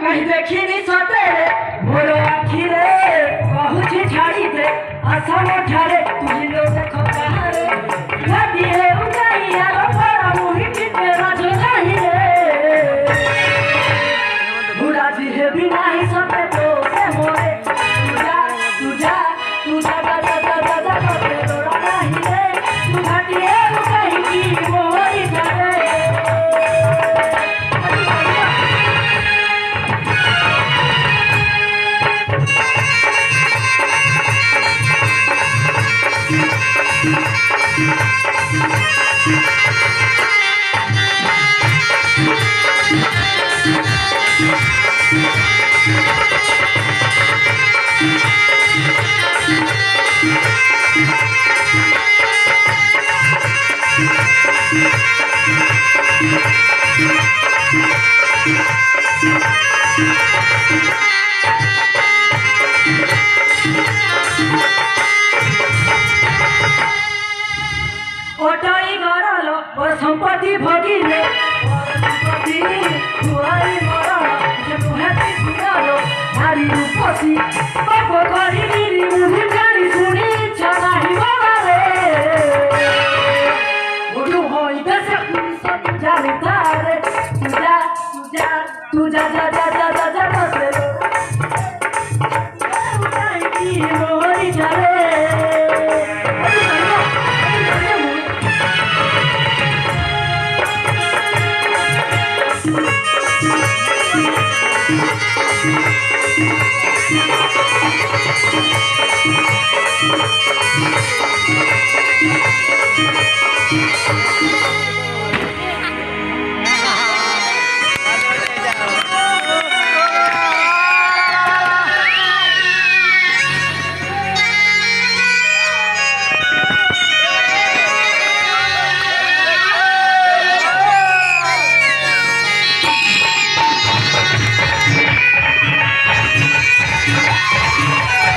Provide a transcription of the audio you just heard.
कहीं देखी सतेरे मोर आखिरे कहूँ छाड़ी दे आशा मोठारे तुझी लो देखो कहारे नदी है उगाई यारो बड़ा मुही कितने राजो नहीं रे बुरा जी है भी नहीं सते तो से मोरे तुझा तुझा तुझा दा दा दा दा दा करते तोड़ा नहीं रे तू घाटी है उगाई की मोही जाने ओटाई गरालो और संपत्ति भगिले और संपत्ति तुआई मरालो जे तुहेती सुनालो नारी रूपसी बाप करी नीरी मुझे जानी सुनी इच्छा नहीं बाबा रे बुढ़ू होई दस पुलिस जाने तारे तुझा तुझा तुझा जा जा